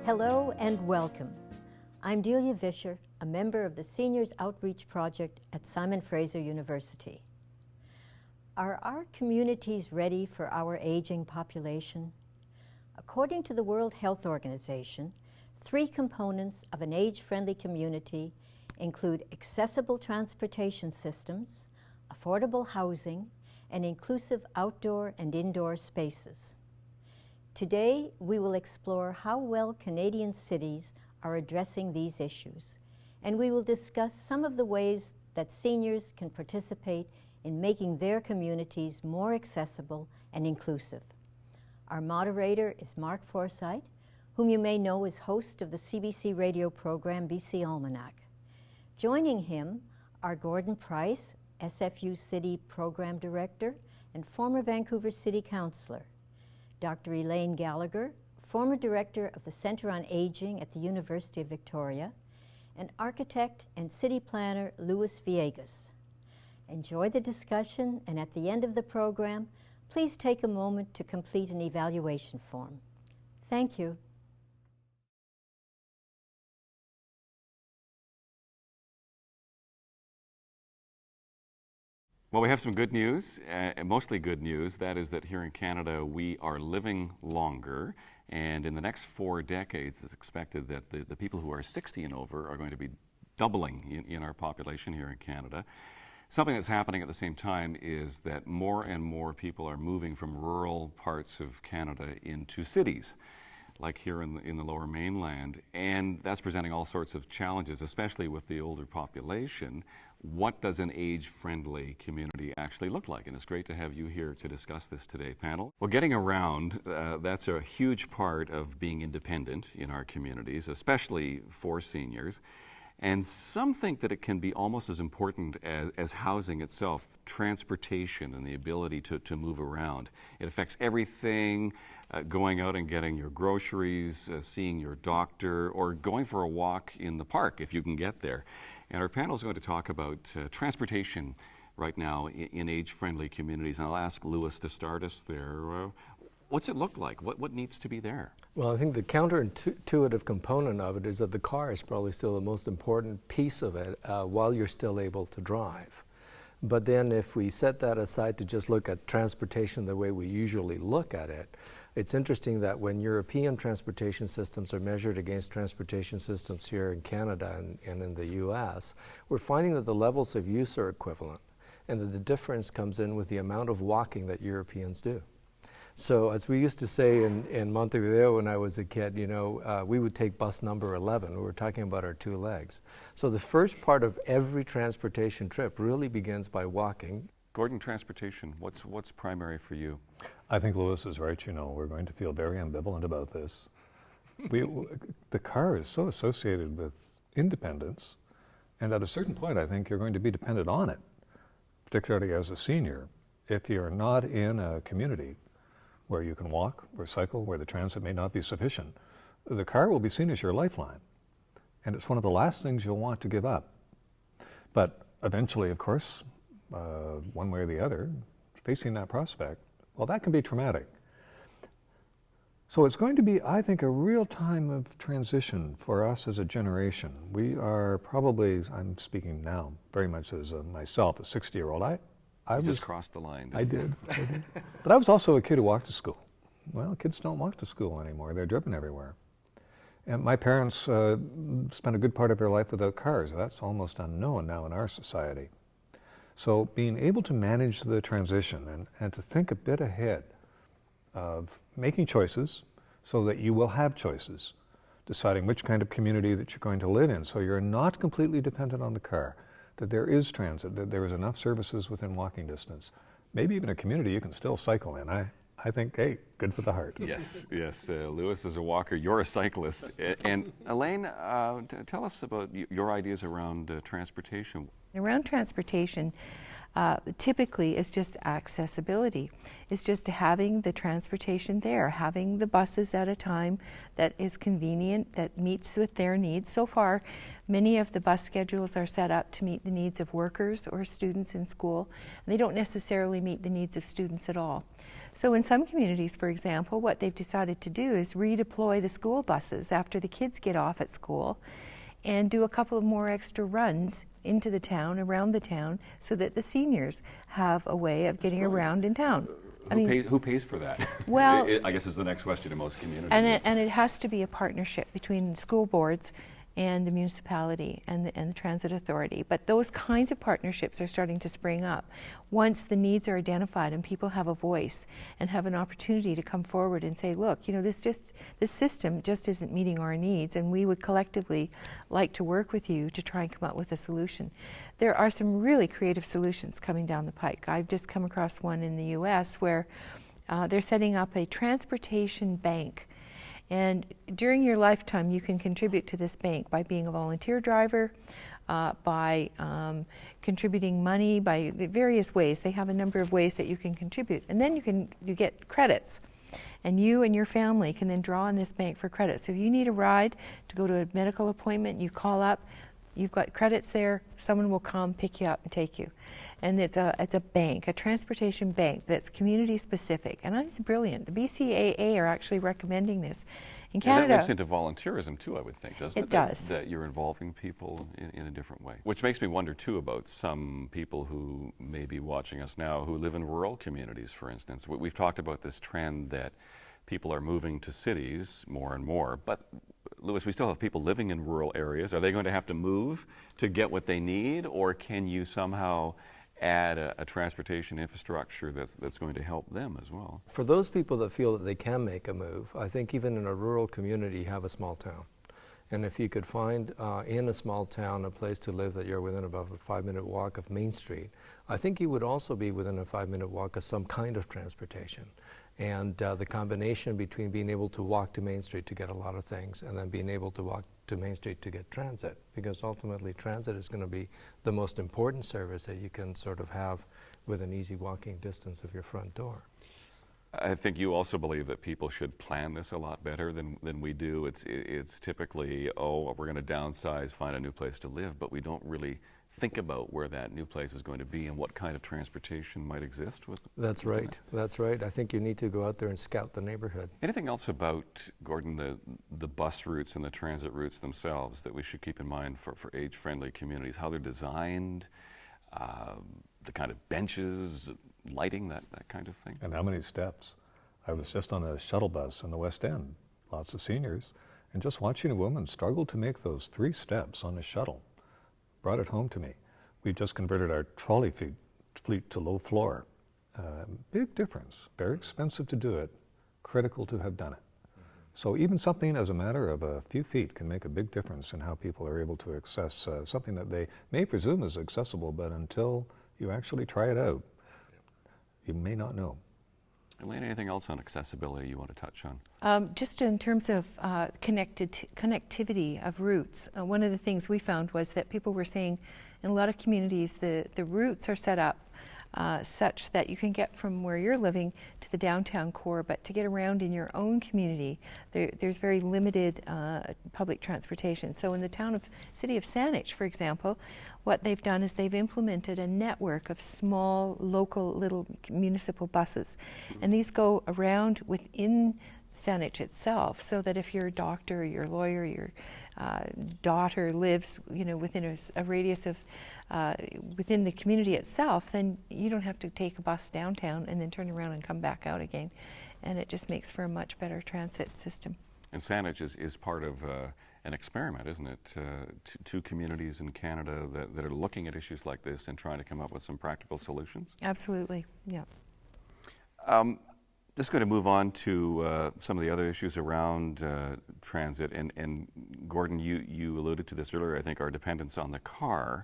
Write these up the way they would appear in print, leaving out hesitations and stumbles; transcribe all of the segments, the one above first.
Hello and welcome. I'm Delia Vischer, a member of the Seniors Outreach Project at Simon Fraser University. Are our communities ready for our aging population? According to the World Health Organization, 3 components of an age-friendly community include accessible transportation systems, affordable housing, and inclusive outdoor and indoor spaces. Today, we will explore how well Canadian cities are addressing these issues, and we will discuss some of the ways that seniors can participate in making their communities more accessible and inclusive. Our moderator is Mark Forsythe, whom you may know as host of the CBC radio program BC Almanac. Joining him are Gordon Price, SFU City Program Director and former Vancouver City Councillor, Dr. Elaine Gallagher, former Director of the Centre on Aging at the University of Victoria, and architect and city planner Louis Villegas. Enjoy the discussion, and at the end of the program, please take a moment to complete an evaluation form. Thank you. Well, we have some good news, mostly good news. That is that here in Canada, we are living longer. And in the next 4 decades, it's expected that the people who are 60 and over are going to be doubling in our population here in Canada. Something that's happening at the same time is that more and more people are moving from rural parts of Canada into cities, like here in the Lower Mainland. And that's presenting all sorts of challenges, especially with the older population. What does an age-friendly community actually look like? And it's great to have you here to discuss this today, panel. Well, getting around, that's a huge part of being independent in our communities, especially for seniors. And some think that it can be almost as important as housing itself, transportation and the ability to move around. It affects everything, going out and getting your groceries, seeing your doctor, or going for a walk in the park if you can get there. And our panel is going to talk about transportation right now in age-friendly communities. And I'll ask Louis to start us there. What's it look like? What needs to be there? Well, I think the counterintuitive component of it is that the car is probably still the most important piece of it while you're still able to drive. But then if we set that aside to just look at transportation the way we usually look at it, it's interesting that when European transportation systems are measured against transportation systems here in Canada and in the US, we're finding that the levels of use are equivalent, and that the difference comes in with the amount of walking that Europeans do. So as we used to say in Montevideo when I was a kid, we would take bus number 11. We were talking about our 2 legs. So the first part of every transportation trip really begins by walking. Gordon, transportation, what's primary for you? I think Louis is right. We're going to feel very ambivalent about this. The car is so associated with independence, and at a certain point, I think you're going to be dependent on it, particularly as a senior. If you're not in a community where you can walk or cycle, where the transit may not be sufficient, the car will be seen as your lifeline. And it's one of the last things you'll want to give up. But eventually, of course, one way or the other, facing that prospect, well, that can be traumatic. So it's going to be, I think, a real time of transition for us as a generation. We are probably, I'm speaking now very much as myself, a 60-year-old. I just crossed the line. I did. But I was also a kid who walked to school. Well, kids don't walk to school anymore. They're driven everywhere. And my parents spent a good part of their life without cars. That's almost unknown now in our society. So being able to manage the transition and to think a bit ahead of making choices so that you will have choices, deciding which kind of community that you're going to live in so you're not completely dependent on the car, that there is transit, that there is enough services within walking distance, maybe even a community you can still cycle in. I think, hey, good for the heart. Yes. Louis is a walker, you're a cyclist. And Elaine, tell us about your ideas around transportation. Around transportation, typically is just accessibility. It's just having the transportation there, having the buses at a time that is convenient, that meets with their needs. So far, many of the bus schedules are set up to meet the needs of workers or students in school. They don't necessarily meet the needs of students at all. So in some communities, for example, what they've decided to do is redeploy the school buses after the kids get off at school and do a couple of more extra runs into the town, around the town, so that the seniors have a way of getting around in town. Who pays for that? Well, I guess is the next question in most communities. And it has to be a partnership between school boards and the municipality and the transit authority. But those kinds of partnerships are starting to spring up once the needs are identified and people have a voice and have an opportunity to come forward and say, look, this system just isn't meeting our needs, and we would collectively like to work with you to try and come up with a solution. There are some really creative solutions coming down the pike. I've just come across one in the US where they're setting up a transportation bank. And during your lifetime, you can contribute to this bank by being a volunteer driver, by contributing money, by the various ways. They have a number of ways that you can contribute. And then you get credits. And you and your family can then draw on this bank for credits. So if you need a ride to go to a medical appointment, you call up, you've got credits there, someone will come pick you up and take you. And it's a bank, a transportation bank that's community specific. And it's brilliant. The BCAA are actually recommending this. In Canada, and that makes into volunteerism too, I would think, doesn't it? It does. That you're involving people in a different way. Which makes me wonder too about some people who may be watching us now who live in rural communities, for instance. We've talked about this trend that people are moving to cities more and more, but Louis, we still have people living in rural areas. Are they going to have to move to get what they need, or can you somehow add a transportation infrastructure that's going to help them as well? For those people that feel that they can make a move, I think even in a rural community, you have a small town. And if you could find in a small town a place to live that you're within about a 5-minute walk of Main Street, I think you would also be within a 5-minute walk of some kind of transportation. And the combination between being able to walk to Main Street to get a lot of things and then being able to walk to Main Street to get transit, because ultimately transit is going to be the most important service that you can sort of have with an easy walking distance of your front door. I think you also believe that people should plan this a lot better than we do. It's typically, we're going to downsize, find a new place to live, but we don't really think about where that new place is going to be and what kind of transportation might exist with That's right. That's right. I think you need to go out there and scout the neighborhood. Anything else about, Gordon, the bus routes and the transit routes themselves that we should keep in mind for age-friendly communities, how they're designed, the kind of benches, lighting, that kind of thing? And how many steps? I was just on a shuttle bus in the West End, lots of seniors, and just watching a woman struggle to make those 3 steps on a shuttle brought it home to me. We've just converted our trolley fleet to low floor. Big difference, very expensive to do it, critical to have done it. So even something as a matter of a few feet can make a big difference in how people are able to access something that they may presume is accessible, but until you actually try it out, you may not know. Elaine, anything else on accessibility you want to touch on? Just in terms of connectivity of routes, one of the things we found was that people were saying in a lot of communities the routes are set up such that you can get from where you're living to the downtown core, but to get around in your own community, there's very limited public transportation. So in the city of Saanich, for example, what they've done is they've implemented a network of small, local, little municipal buses. And these go around within Saanich itself, so that if your doctor, your lawyer, your daughter lives, within a radius of, within the community itself, then you don't have to take a bus downtown and then turn around and come back out again. And it just makes for a much better transit system. And Saanich is part of an experiment, isn't it? Two communities in Canada that are looking at issues like this and trying to come up with some practical solutions. Absolutely, yeah. Just going to move on to some of the other issues around transit. And Gordon, you alluded to this earlier, I think, our dependence on the car,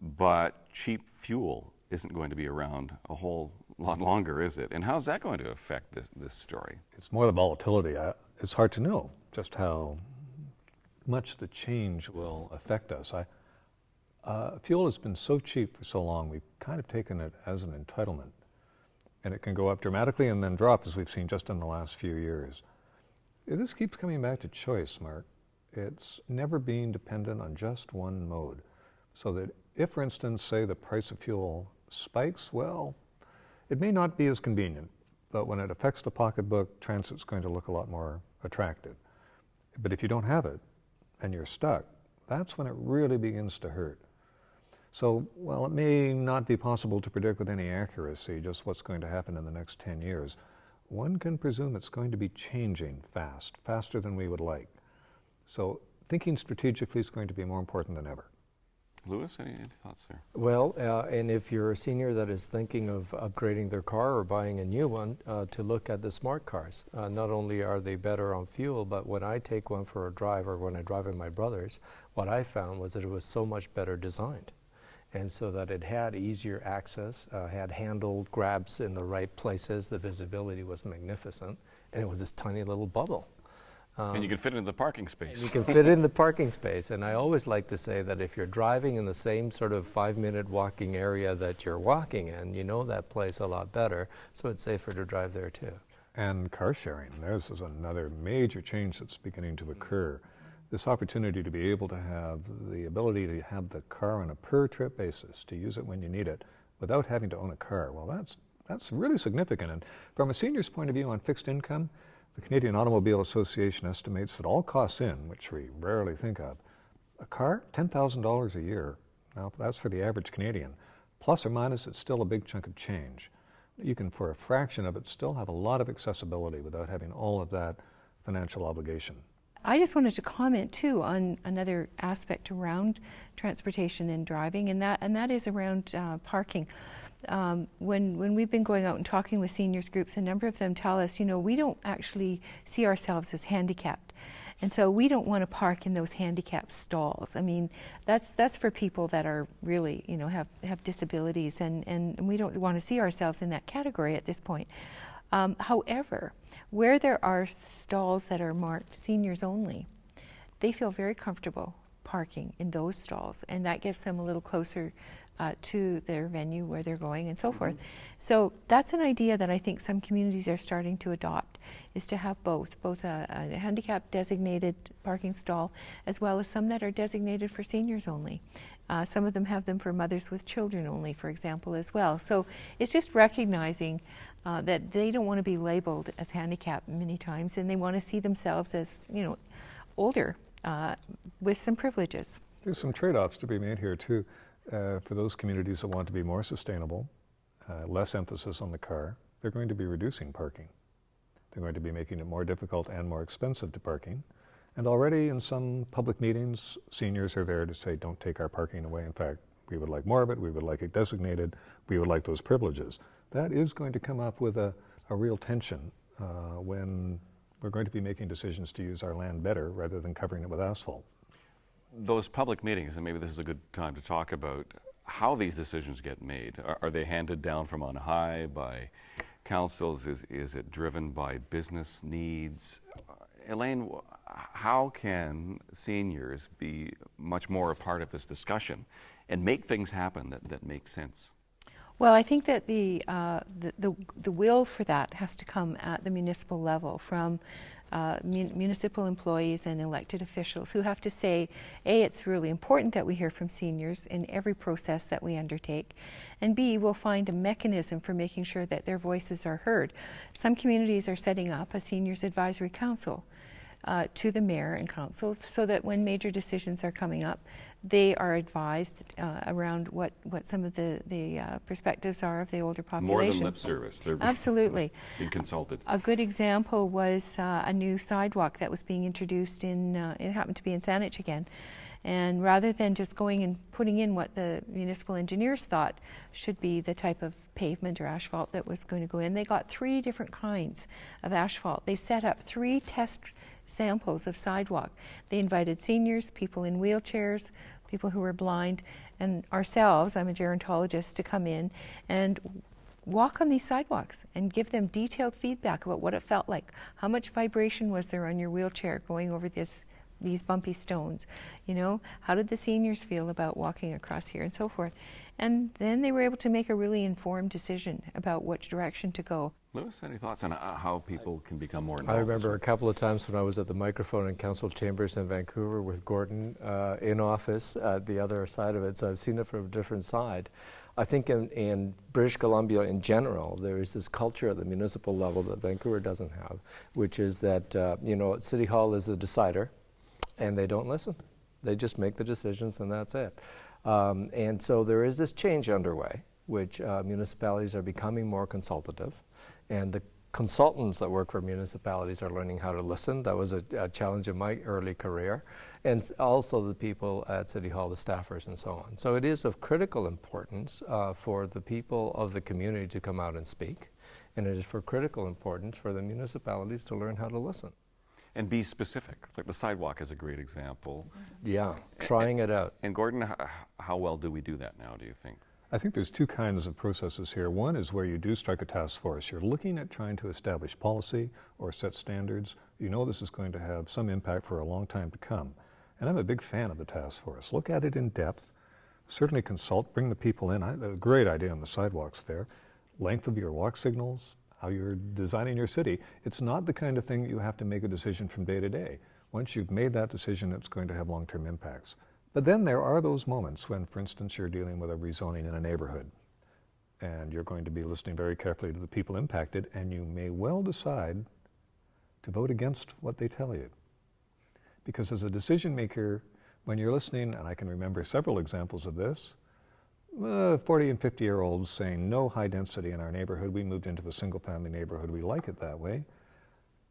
but cheap fuel isn't going to be around a whole lot longer, is it? And how's that going to affect this story? It's more the volatility. It's hard to know just how much the change will affect us. Fuel has been so cheap for so long, we've kind of taken it as an entitlement. And it can go up dramatically and then drop, as we've seen just in the last few years. This keeps coming back to choice, Mark. It's never being dependent on just one mode. So that if, for instance, say the price of fuel spikes, well, it may not be as convenient. But when it affects the pocketbook, transit's going to look a lot more attractive. But if you don't have it and you're stuck, that's when it really begins to hurt. So while it may not be possible to predict with any accuracy just what's going to happen in the next 10 years, one can presume it's going to be changing fast, faster than we would like. So thinking strategically is going to be more important than ever. Louis, any thoughts there? Well, and if you're a senior that is thinking of upgrading their car or buying a new one, to look at the smart cars. Not only are they better on fuel, but when I take one for a drive or when I drive in my brother's, what I found was that it was so much better designed. And so that it had easier access, had handle grabs in the right places, the visibility was magnificent, and it was this tiny little bubble. And you can fit it in the parking space. You can fit it in the parking space, and I always like to say that if you're driving in the same sort of 5-minute walking area that you're walking in, you know that place a lot better, so it's safer to drive there too. And car sharing, this is another major change that's beginning to occur. This opportunity to be able to have the ability to have the car on a per trip basis, to use it when you need it, without having to own a car, well, that's really significant. And from a senior's point of view on fixed income, the Canadian Automobile Association estimates that all costs in, which we rarely think of, a car, $10,000 a year. Now, that's for the average Canadian. Plus or minus, it's still a big chunk of change. You can, for a fraction of it, still have a lot of accessibility without having all of that financial obligation. I just wanted to comment too on another aspect around transportation and driving, and that is around parking. When we've been going out and talking with seniors groups, a number of them tell us, we don't actually see ourselves as handicapped. And so we don't want to park in those handicapped stalls. I mean, that's for people that are really, have disabilities, and we don't want to see ourselves in that category at this point. However, where there are stalls that are marked seniors only, they feel very comfortable parking in those stalls, and that gets them a little closer to their venue where they're going and so forth. So that's an idea that I think some communities are starting to adopt, is to have both a handicap designated parking stall as well as some that are designated for seniors only. Some of them have them for mothers with children only, for example, as well. So it's just recognizing that they don't want to be labeled as handicapped many times, and they want to see themselves as, older with some privileges. There's some trade-offs to be made here too. For those communities that want to be more sustainable, less emphasis on the car, they're going to be reducing parking. They're going to be making it more difficult and more expensive to parking. And already in some public meetings, seniors are there to say, don't take our parking away. In fact, we would like more of it, we would like it designated, we would like those privileges. That is going to come up with a real tension when we're going to be making decisions to use our land better rather than covering it with asphalt. Those public meetings, and maybe this is a good time to talk about how these decisions get made. Are they handed down from on high by councils? Is it driven by business needs? Elaine, how can seniors be much more a part of this discussion and make things happen that make sense? Well, I think that the will for that has to come at the municipal level from municipal employees and elected officials who have to say, A, it's really important that we hear from seniors in every process that we undertake, and B, we'll find a mechanism for making sure that their voices are heard. Some communities are setting up a seniors advisory council to the mayor and council so that when major decisions are coming up, they are advised around what some of the perspectives are of the older population. More than lip service. They're absolutely being consulted. A good example was a new sidewalk that was being introduced in, it happened to be in Saanich again. And rather than just going and putting in what the municipal engineers thought should be the type of pavement or asphalt that was going to go in, they got 3 different kinds of asphalt. They set up 3 test samples of sidewalk. They invited seniors, people in wheelchairs, people who were blind, and ourselves, I'm a gerontologist, to come in and walk on these sidewalks and give them detailed feedback about what it felt like. How much vibration was there on your wheelchair going over these bumpy stones? How did the seniors feel about walking across here and so forth? And then they were able to make a really informed decision about which direction to go. Louis, any thoughts on how people can become more involved? I remember a couple of times when I was at the microphone in council chambers in Vancouver with Gordon in office at the other side of it, so I've seen it from a different side. I think in British Columbia in general, there is this culture at the municipal level that Vancouver doesn't have, which is that, City Hall is the decider, and they don't listen. They just make the decisions, and that's it. And so there is this change underway, which municipalities are becoming more consultative, and the consultants that work for municipalities are learning how to listen. That was a challenge in my early career. And also the people at City Hall, the staffers and so on. So it is of critical importance for the people of the community to come out and speak. And it is for critical importance for the municipalities to learn how to listen. And be specific. Like the sidewalk is a great example. Yeah, trying it out. And Gordon, how well do we do that now, do you think? I think there's two kinds of processes here. One is where you do strike a task force. You're looking at trying to establish policy or set standards. You know this is going to have some impact for a long time to come. And I'm a big fan of the task force. Look at it in depth. Certainly consult, bring the people in. A great idea on the sidewalks there. Length of your walk signals, how you're designing your city. It's not the kind of thing that you have to make a decision from day to day. Once you've made that decision, it's going to have long-term impacts. But then there are those moments when, for instance, you're dealing with a rezoning in a neighborhood, and you're going to be listening very carefully to the people impacted, and you may well decide to vote against what they tell you. Because as a decision maker, when you're listening, and I can remember several examples of this, 40 and 50-year-olds saying no high density in our neighborhood, we moved into a single-family neighborhood, we like it that way.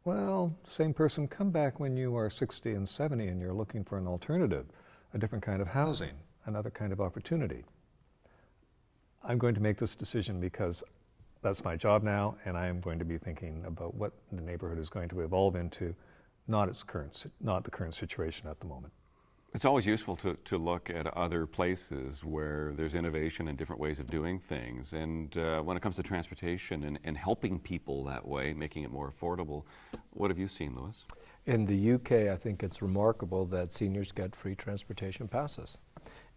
Well, same person, come back when you are 60 and 70 and you're looking for an alternative, a different kind of housing, another kind of opportunity. I'm going to make this decision because that's my job now, and I am going to be thinking about what the neighborhood is going to evolve into, not the current situation at the moment. It's always useful to look at other places where there's innovation and different ways of doing things. And when it comes to transportation and helping people that way, making it more affordable, what have you seen, Louis? In the UK, I think it's remarkable that seniors get free transportation passes.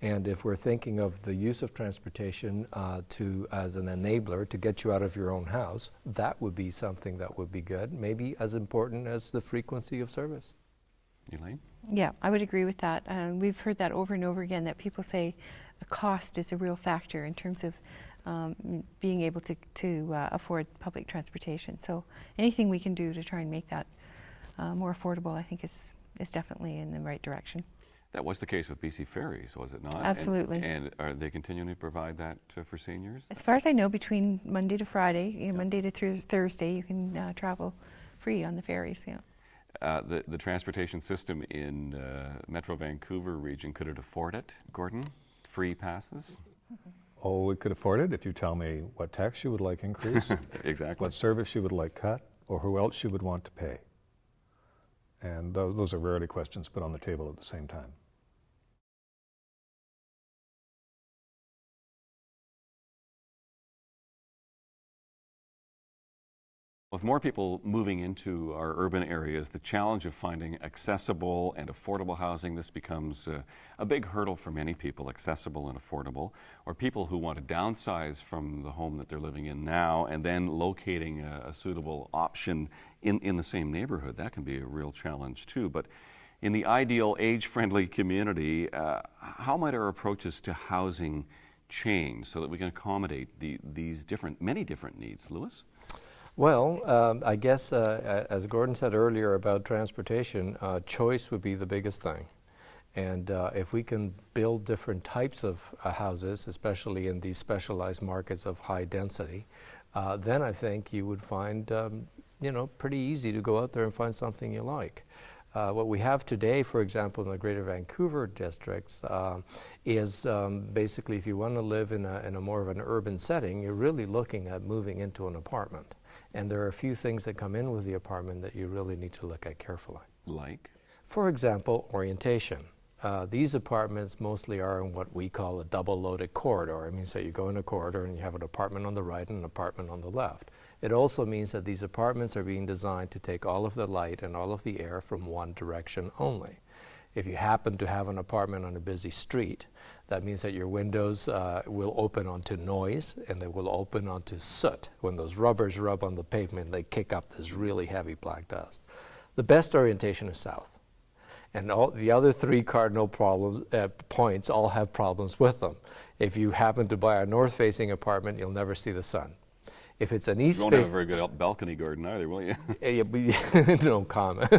And if we're thinking of the use of transportation as an enabler to get you out of your own house, that would be something that would be good, maybe as important as the frequency of service. Elaine? Yeah, I would agree with that. We've heard that over and over again, that people say the cost is a real factor in terms of being able to afford public transportation. So anything we can do to try and make that more affordable, I think is definitely in the right direction. That was the case with BC Ferries, was it not? Absolutely. And are they continuing to provide that for seniors? As far as I know, between Monday to Friday, Monday to Thursday, you can travel free on the ferries. Yeah. The transportation system in Metro Vancouver region, could it afford it, Gordon? Free passes? Oh, it could afford it if you tell me what tax you would like increased, Exactly. what service you would like cut, or who else you would want to pay. And those are rarely questions put on the table at the same time. With more people moving into our urban areas, the challenge of finding accessible and affordable housing, this becomes a big hurdle for many people, accessible and affordable, or people who want to downsize from the home that they're living in now and then locating a suitable option in the same neighborhood. That can be a real challenge too. But in the ideal age-friendly community, how might our approaches to housing change so that we can accommodate these many different needs? Louis? Well, I guess as Gordon said earlier about transportation, choice would be the biggest thing. And if we can build different types of houses, especially in these specialized markets of high density, then I think you would find, pretty easy to go out there and find something you like. What we have today, for example, in the Greater Vancouver districts, is basically if you want to live in a more of an urban setting, you're really looking at moving into an apartment. And there are a few things that come in with the apartment that you really need to look at carefully. Like? For example, orientation. These apartments mostly are in what we call a double-loaded corridor. I mean, so you go in a corridor and you have an apartment on the right and an apartment on the left. It also means that these apartments are being designed to take all of the light and all of the air from one direction only. If you happen to have an apartment on a busy street, that means that your windows will open onto noise and they will open onto soot. When those rubbers rub on the pavement, they kick up this really heavy black dust. The best orientation is south. And all the other three cardinal points all have problems with them. If you happen to buy a north-facing apartment, you'll never see the sun. If it's an east-facing... You won't have a very good balcony garden either, will you? No comment.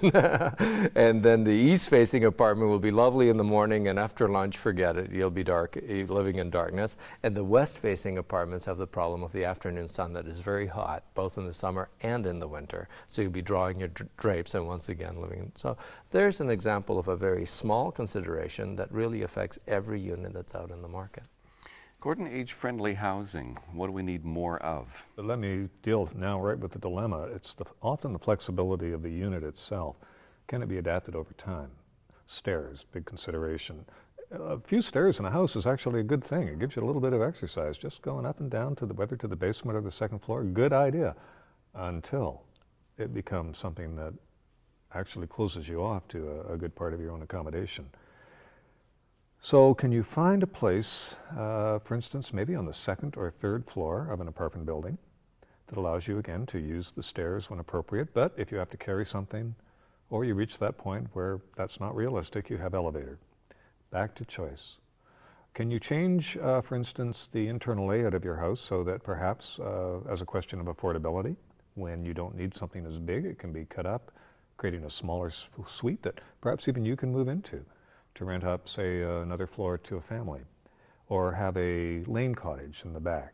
And then the east-facing apartment will be lovely in the morning, and after lunch, forget it. You'll be living in darkness. And the west-facing apartments have the problem of the afternoon sun that is very hot, both in the summer and in the winter. So you'll be drawing your drapes and once again living in... So there's an example of a very small consideration that really affects every unit that's out in the market. Gordon, age-friendly housing, what do we need more of? But let me deal now right with the dilemma. It's often the flexibility of the unit itself. Can it be adapted over time? Stairs, big consideration. A few stairs in a house is actually a good thing. It gives you a little bit of exercise. Just going up and down whether to the basement or the second floor, good idea, until it becomes something that actually closes you off to a good part of your own accommodation. So can you find a place, for instance, maybe on the second or third floor of an apartment building that allows you, again, to use the stairs when appropriate, but if you have to carry something or you reach that point where that's not realistic, you have elevator. Back to choice. Can you change, for instance, the internal layout of your house so that perhaps, as a question of affordability, when you don't need something as big, it can be cut up, creating a smaller suite that perhaps even you can move into to rent up, say, another floor to a family, or have a lane cottage in the back.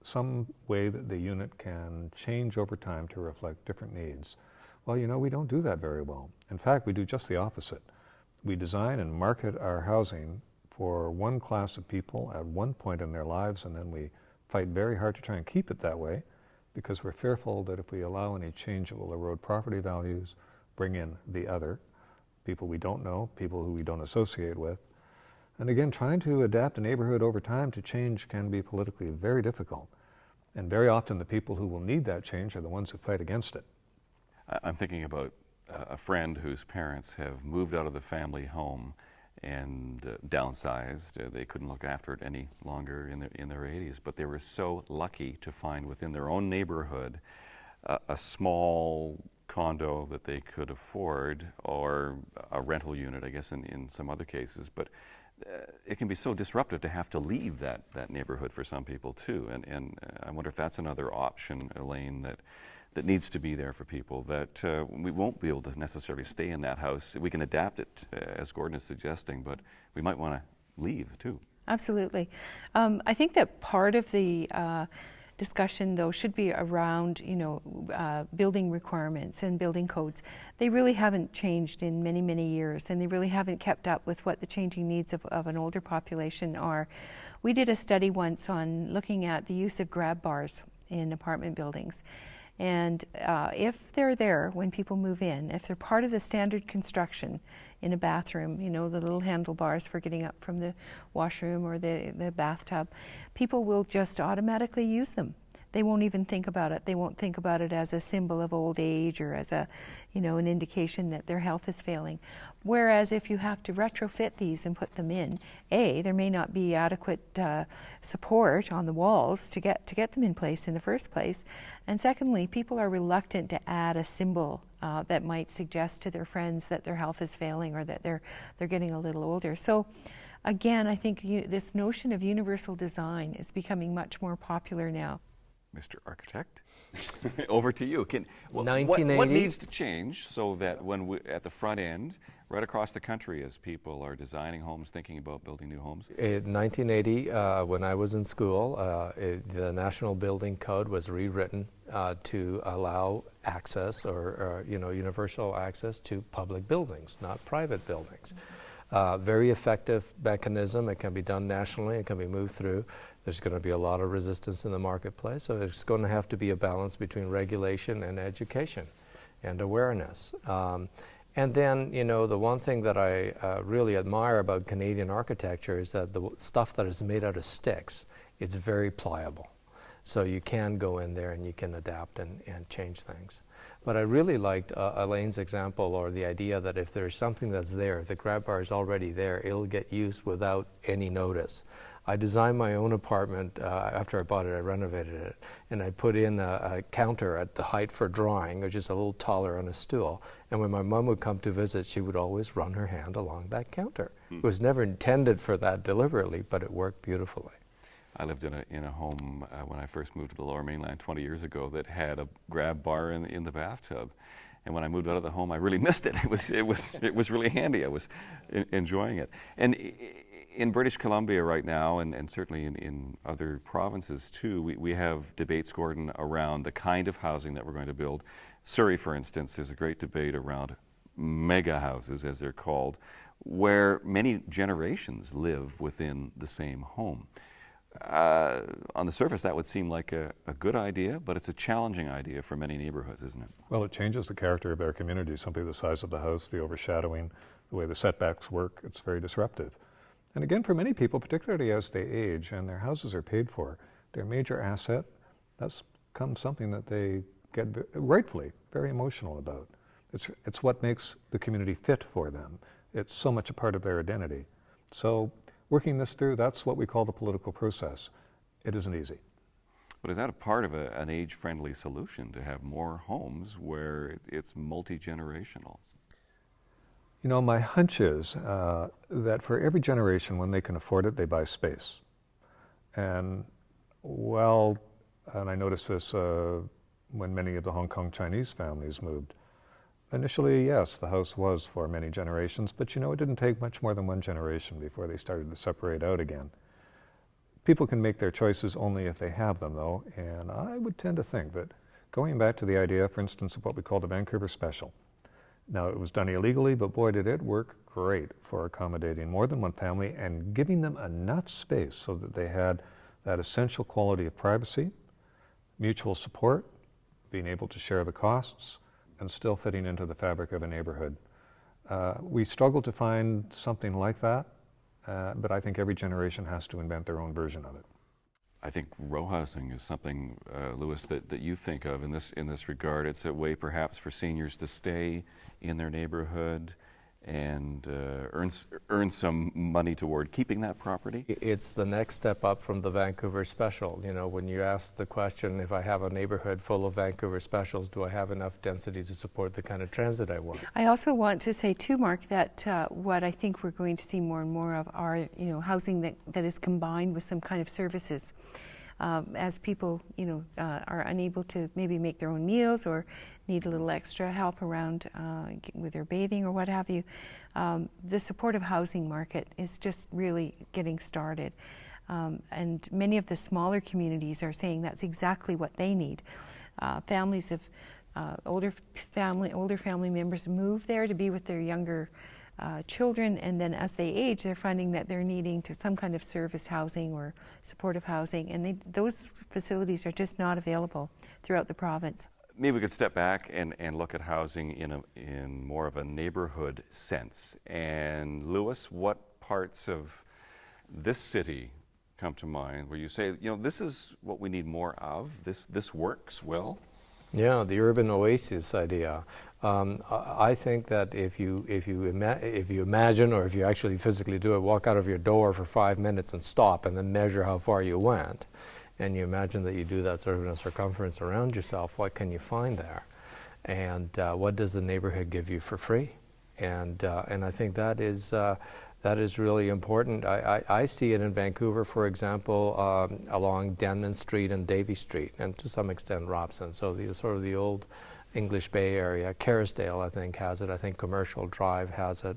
Some way that the unit can change over time to reflect different needs. Well, you know, we don't do that very well. In fact, we do just the opposite. We design and market our housing for one class of people at one point in their lives, and then we fight very hard to try and keep it that way, because we're fearful that if we allow any change, it will erode property values, bring in the other, people we don't know, people who we don't associate with. And again, trying to adapt a neighborhood over time to change can be politically very difficult. And very often the people who will need that change are the ones who fight against it. I'm thinking about a friend whose parents have moved out of the family home and downsized. They couldn't look after it any longer in their 80s, but they were so lucky to find within their own neighborhood a small condo that they could afford, or a rental unit, I guess, in some other cases. But it can be so disruptive to have to leave that neighborhood for some people too. And I wonder if that's another option, Elaine, that needs to be there for people, that we won't be able to necessarily stay in that house. We can adapt it, as Gordon is suggesting, but we might want to leave too. Absolutely. I think that part of the discussion, though, should be around, building requirements and building codes. They really haven't changed in many, many years, and they really haven't kept up with what the changing needs of an older population are. We did a study once on looking at the use of grab bars in apartment buildings. And if they're there when people move in, if they're part of the standard construction in a bathroom, the little handlebars for getting up from the washroom or the bathtub, people will just automatically use them. They won't even think about it. They won't think about it as a symbol of old age or as an indication that their health is failing. Whereas if you have to retrofit these and put them in, there may not be adequate support on the walls to get them in place in the first place. And secondly, people are reluctant to add a symbol that might suggest to their friends that their health is failing or that they're getting a little older. So again, I think this notion of universal design is becoming much more popular now. Mr. Architect, over to you. What needs to change so that at the front end, right across the country, as people are designing homes, thinking about building new homes? In 1980, when I was in school, the National Building Code was rewritten to allow access or universal access to public buildings, not private buildings. Very effective mechanism. It can be done nationally. It can be moved through. There's going to be a lot of resistance in the marketplace, so it's going to have to be a balance between regulation and education and awareness. And then, the one thing that I really admire about Canadian architecture is that the stuff that is made out of sticks, it's very pliable. So you can go in there and you can adapt and change things. But I really liked Elaine's example, or the idea that if there's something that's there, the grab bar is already there, it'll get used without any notice. I designed my own apartment. After I bought it, I renovated it, and I put in a counter at the height for drawing, which is a little taller on a stool. And when my mom would come to visit, she would always run her hand along that counter. It was never intended for that deliberately, but it worked beautifully. I lived in a home when I first moved to the Lower Mainland 20 years ago that had a grab bar in the bathtub. And when I moved out of the home, I really missed it. It was really handy. I was enjoying it. And in British Columbia right now, and certainly in other provinces too, we have debates, Gordon, around the kind of housing that we're going to build. Surrey, for instance, there's a great debate around mega houses, as they're called, where many generations live within the same home. On the surface, that would seem like a good idea, but it's a challenging idea for many neighborhoods, isn't it? Well, it changes the character of their community, simply the size of the house, the overshadowing, the way the setbacks work. It's very disruptive. And again, for many people, particularly as they age and their houses are paid for, their major asset, that's become something that they get rightfully very emotional about. It's what makes the community fit for them. It's so much a part of their identity. So working this through, that's what we call the political process. It isn't easy. But is that a part of an age-friendly solution, to have more homes where it's multi-generational? You know, my hunch is that for every generation, when they can afford it, they buy space. And I noticed this when many of the Hong Kong Chinese families moved. Initially, yes, the house was for many generations, but you know, it didn't take much more than one generation before they started to separate out again. People can make their choices only if they have them, though, and I would tend to think that going back to the idea, for instance, of what we call the Vancouver Special. Now, it was done illegally, but boy, did it work great for accommodating more than one family and giving them enough space so that they had that essential quality of privacy, mutual support, being able to share the costs, and still fitting into the fabric of a neighborhood. We struggle to find something like that, but I think every generation has to invent their own version of it. I think row housing is something, Louis, that you think of in this regard. It's a way perhaps for seniors to stay in their neighborhood and earn some money toward keeping that property. It's the next step up from the Vancouver Special. You know, when you ask the question, if I have a neighborhood full of Vancouver Specials, do I have enough density to support the kind of transit I want? I also want to say too, Mark, that what I think we're going to see more and more of are, you know, housing that is combined with some kind of services. As people, you know, are unable to maybe make their own meals or need a little extra help around with their bathing or what have you, the supportive housing market is just really getting started. And many of the smaller communities are saying that's exactly what they need. Families of older family members move there to be with their younger children, and then as they age, they're finding that they're needing to some kind of service housing or supportive housing, and those facilities are just not available throughout the province. Maybe we could step back and look at housing in more of a neighborhood sense. And Louis, what parts of this city come to mind where you say, you know, this is what we need more of, this works well? Yeah, the urban oasis idea. I think that if you imagine, or if you actually physically do it, walk out of your door for 5 minutes and stop, and then measure how far you went, and you imagine that you do that sort of in a circumference around yourself, what can you find there? And what does the neighborhood give you for free? And I think that is really important. I see it in Vancouver, for example, along Denman Street and Davie Street, and to some extent Robson. So the old English Bay area. Kerrisdale, I think, has it. I think Commercial Drive has it.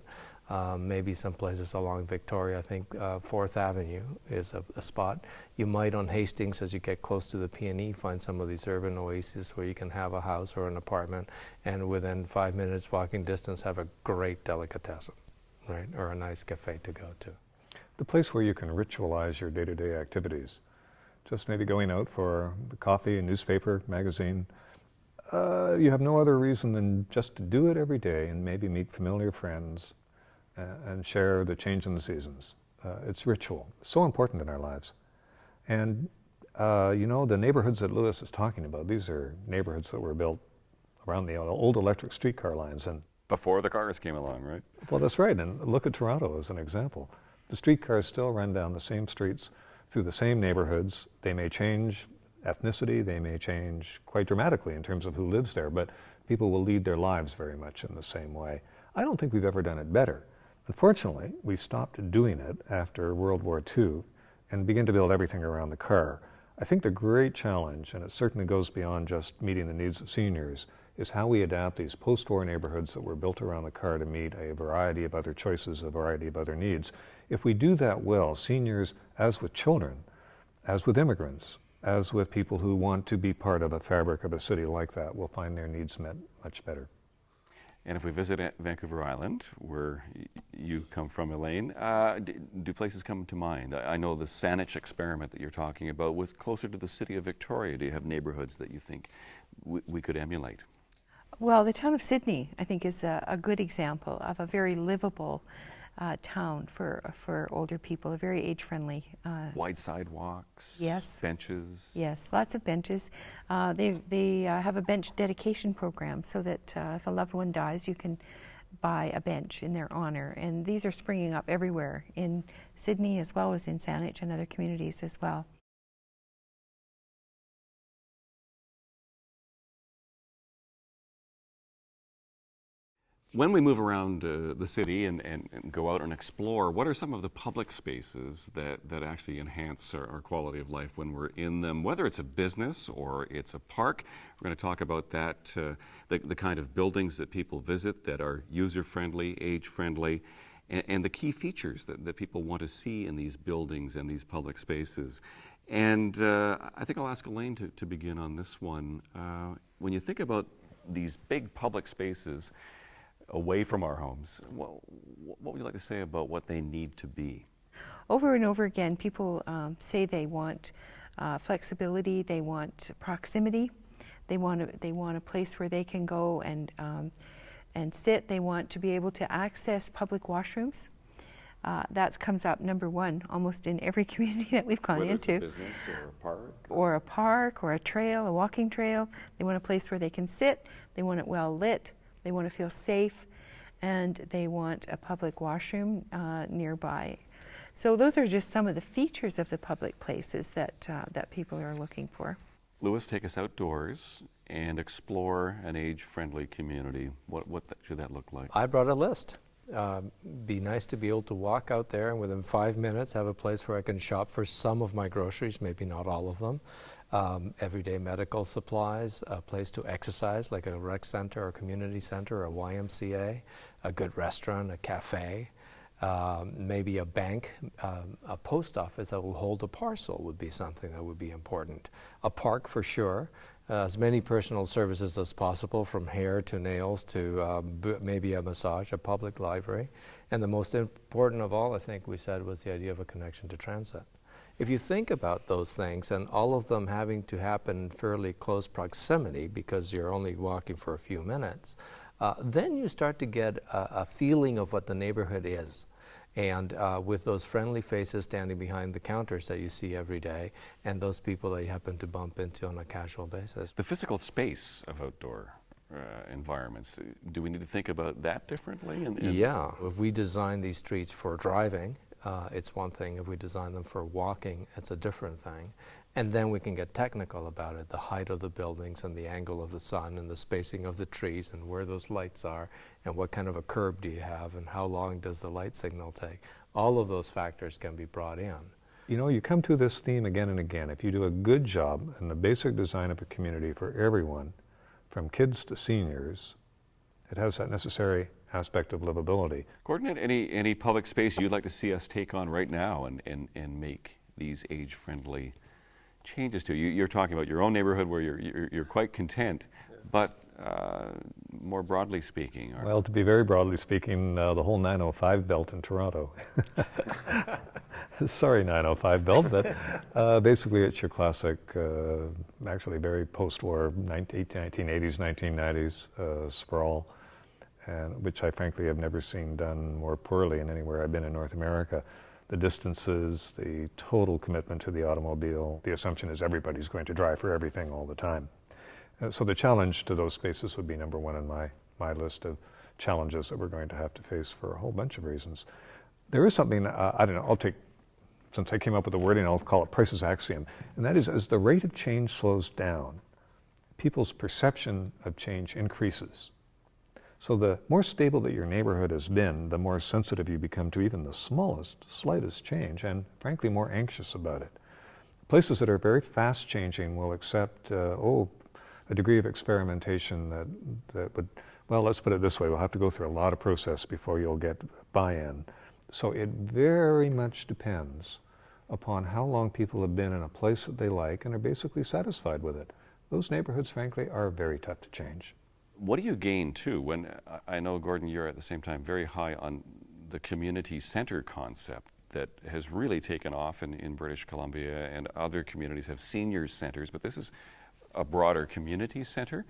Maybe some places along Victoria. I think 4th Avenue is a spot. You might on Hastings, as you get close to the P&E, find some of these urban oases where you can have a house or an apartment, and within 5 minutes walking distance have a great delicatessen, right, or a nice cafe to go to. The place where you can ritualize your day-to-day activities. Just maybe going out for coffee, a newspaper, magazine. You have no other reason than just to do it every day and maybe meet familiar friends and share the change in the seasons. It's ritual, so important in our lives. And you know, the neighborhoods that Louis is talking about, these are neighborhoods that were built around the old electric streetcar lines. And before the cars came along, right? well, that's right, and look at Toronto as an example. The streetcars still run down the same streets through the same neighborhoods. They may change ethnicity, they may change quite dramatically in terms of who lives there, but people will lead their lives very much in the same way. I don't think we've ever done it better. Unfortunately, we stopped doing it after World War II and began to build everything around the car. I think the great challenge, and it certainly goes beyond just meeting the needs of seniors, is how we adapt these post-war neighborhoods that were built around the car to meet a variety of other choices, a variety of other needs. If we do that well, seniors, as with children, as with immigrants, as with people who want to be part of a fabric of a city like that, will find their needs met much better. And if we visit Vancouver Island, where you come from, Elaine, do places come to mind? I know the Saanich experiment that you're talking about with closer to the city of Victoria. Do you have neighborhoods that you think we could emulate? Well, the town of Sydney, I think, is a good example of a very livable town for older people, a very age-friendly. Wide sidewalks, yes, benches. Yes, lots of benches. They have a bench dedication program so that if a loved one dies, you can buy a bench in their honor. And these are springing up everywhere in Sydney as well as in Saanich and other communities as well. When we move around the city and go out and explore, what are some of the public spaces that actually enhance our quality of life when we're in them, whether it's a business or it's a park? We're going to talk about that, the kind of buildings that people visit that are user-friendly, age-friendly, and the key features that people want to see in these buildings and these public spaces. And I think I'll ask Elaine to begin on this one. When you think about these big public spaces away from our homes, what would you like to say about what they need to be? Over and over again, people say they want flexibility, they want proximity, they want a place where they can go and sit. They want to be able to access public washrooms. That comes up number one almost in every community that we've gone into. Whether it's a business or a park. Or a park or a trail, a walking trail. They want a place where they can sit, they want it well lit, they want to feel safe, and they want a public washroom nearby. So those are just some of the features of the public places that people are looking for. Louis, take us outdoors and explore an age-friendly community. What should that look like? I brought a list. Be nice to be able to walk out there and within 5 minutes have a place where I can shop for some of my groceries, maybe not all of them. Everyday medical supplies, a place to exercise like a rec center or community center or a YMCA, a good restaurant, a cafe, maybe a bank, a post office that will hold a parcel would be something that would be important. A park for sure, as many personal services as possible, from hair to nails to maybe a massage, a public library. And the most important of all, I think we said, was the idea of a connection to transit. If you think about those things, and all of them having to happen in fairly close proximity because you're only walking for a few minutes, then you start to get a feeling of what the neighborhood is. And with those friendly faces standing behind the counters that you see every day, and those people that you happen to bump into on a casual basis. The physical space of outdoor environments, do we need to think about that differently? Yeah, if we design these streets for driving, it's one thing. If we design them for walking, it's a different thing. And then we can get technical about it, the height of the buildings and the angle of the sun and the spacing of the trees and where those lights are and what kind of a curb do you have and how long does the light signal take. All of those factors can be brought in. You know, you come to this theme again and again. If you do a good job in the basic design of a community for everyone, from kids to seniors, it has that necessary aspect of livability. Gordon, any public space you'd like to see us take on right now and make these age-friendly changes to? You're talking about your own neighborhood where you're quite content, but more broadly speaking. Well, to be very broadly speaking, the whole 905 belt in Toronto. Sorry, 905 belt, but basically it's your classic, actually very post-war 1980s, 1990s sprawl, and which I frankly have never seen done more poorly in anywhere I've been in North America. The distances, the total commitment to the automobile, the assumption is everybody's going to drive for everything all the time. So the challenge to those spaces would be number one on my list of challenges that we're going to have to face for a whole bunch of reasons. there is something, I don't know, since I came up with the wording, I'll call it Price's axiom, and that is, as the rate of change slows down, people's perception of change increases. So the more stable that your neighborhood has been, the more sensitive you become to even the smallest, slightest change, and frankly more anxious about it. Places that are very fast changing will accept, a degree of experimentation that would, well, let's put it this way, we'll have to go through a lot of process before you'll get buy-in. So it very much depends upon how long people have been in a place that they like and are basically satisfied with it. Those neighborhoods, frankly, are very tough to change. What do you gain, too, when, I know, Gordon, you're at the same time very high on the community center concept that has really taken off in British Columbia, and other communities have seniors centers, but this is a broader community center.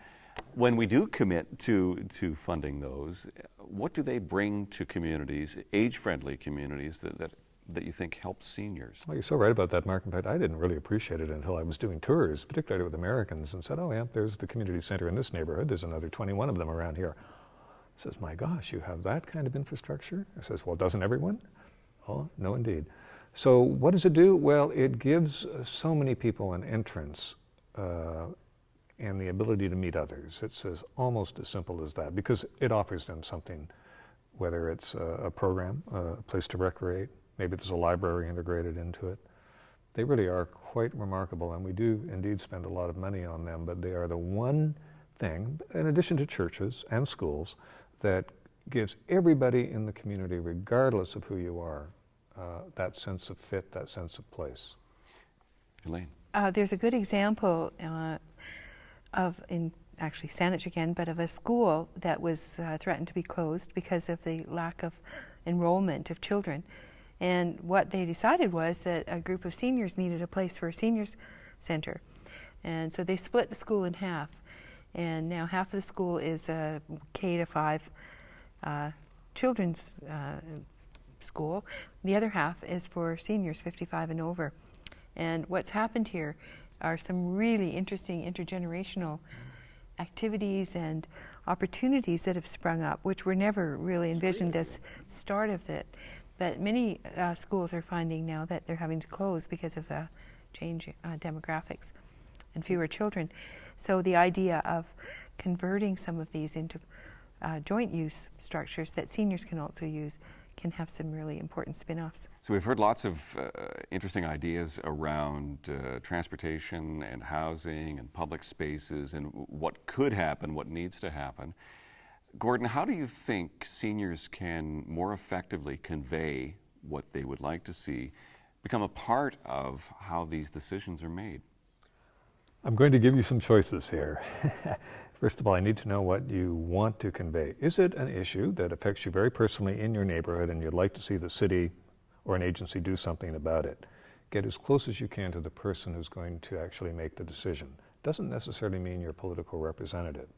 When we do commit to funding those, what do they bring to communities, age-friendly communities, that you think help seniors? Well, you're so right about that, Mark. In fact, I didn't really appreciate it until I was doing tours, particularly with Americans, and said, oh yeah, there's the community center in this neighborhood. There's another 21 of them around here. I says, my gosh, you have that kind of infrastructure? I says, well, doesn't everyone? Oh, no, indeed. So what does it do? Well, it gives so many people an entrance and the ability to meet others. It's almost as simple as that, because it offers them something, whether it's a program, a place to recreate, maybe there's a library integrated into it. They really are quite remarkable, and we do indeed spend a lot of money on them, but they are the one thing, in addition to churches and schools, that gives everybody in the community, regardless of who you are, that sense of fit, that sense of place. Elaine? There's a good example in actually Saanich again, but of a school that was threatened to be closed because of the lack of enrollment of children. And what they decided was that a group of seniors needed a place for a seniors center. And so they split the school in half. And now half of the school is a K-5 children's school. The other half is for seniors 55 and over. And what's happened here are some really interesting intergenerational activities and opportunities that have sprung up, which were never really envisioned as start of it. But many schools are finding now that they're having to close because of change demographics and fewer children. So the idea of converting some of these into joint use structures that seniors can also use can have some really important spin-offs. So we've heard lots of interesting ideas around transportation and housing and public spaces and what could happen, what needs to happen. Gordon, how do you think seniors can more effectively convey what they would like to see, become a part of how these decisions are made? I'm going to give you some choices here. First of all, I need to know what you want to convey. Is it an issue that affects you very personally in your neighborhood and you'd like to see the city or an agency do something about it? Get as close as you can to the person who's going to actually make the decision. Doesn't necessarily mean your political representative.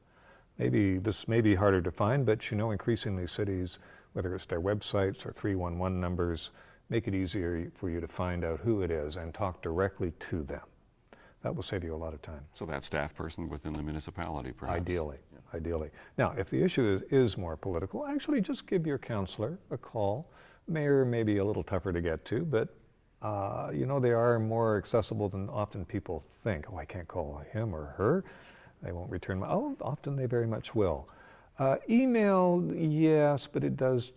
Maybe this may be harder to find, but you know, increasingly cities, whether it's their websites or 311 numbers, make it easier for you to find out who it is and talk directly to them. That will save you a lot of time. So that staff person within the municipality, perhaps? Ideally, ideally. Now, if the issue is more political, actually just give your counselor a call. Mayor may be a little tougher to get to, but you know, they are more accessible than often people think. Oh, I can't call him or her. They won't return my, oh, often they very much will. Email, yes, but it does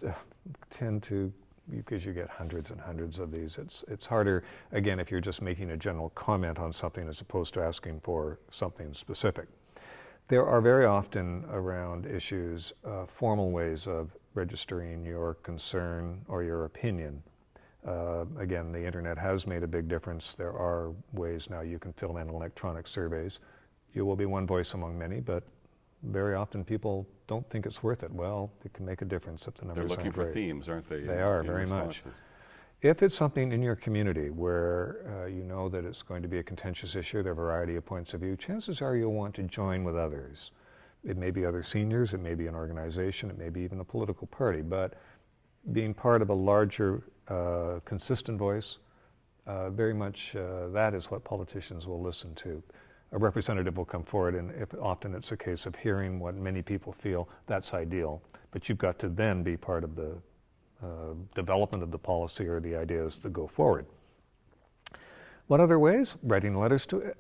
tend to, because you get hundreds and hundreds of these, it's harder, again, if you're just making a general comment on something as opposed to asking for something specific. There are very often around issues formal ways of registering your concern or your opinion. Again, the internet has made a big difference. There are ways now you can fill in electronic surveys. You will be one voice among many, but very often people don't think it's worth it. Well, it can make a difference if the numbers aren't great. They're looking for themes, aren't they? They are, very much. If it's something in your community where you know that it's going to be a contentious issue, there are a variety of points of view, chances are you'll want to join with others. It may be other seniors, it may be an organization, it may be even a political party, but being part of a larger, consistent voice, very much that is what politicians will listen to. A representative will come forward, and often it's a case of hearing what many people feel, that's ideal. But you've got to then be part of the development of the policy or the ideas that go forward. What other ways? Writing letters to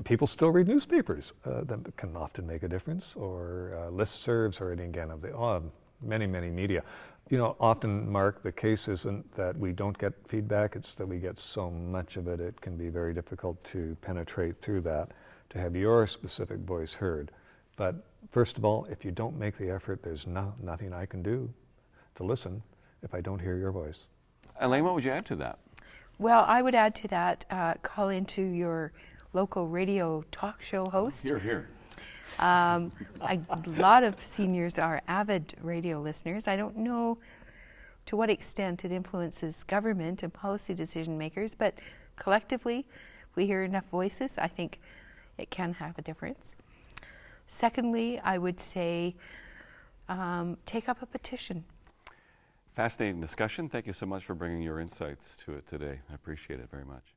people still read newspapers. That can often make a difference, or listservs, or any again of the many media. You know, often, Mark, the case isn't that we don't get feedback; it's that we get so much of it. It can be very difficult to penetrate through that, to have your specific voice heard. But first of all, if you don't make the effort, there's nothing I can do to listen if I don't hear your voice. Elaine, what would you add to that? Well, I would add to that, call into your local radio talk show host. Here. A lot of seniors are avid radio listeners. I don't know to what extent it influences government and policy decision makers, but collectively, if we hear enough voices, I think it can have a difference. Secondly, I would say take up a petition. Fascinating discussion. Thank you so much for bringing your insights to it today. I appreciate it very much.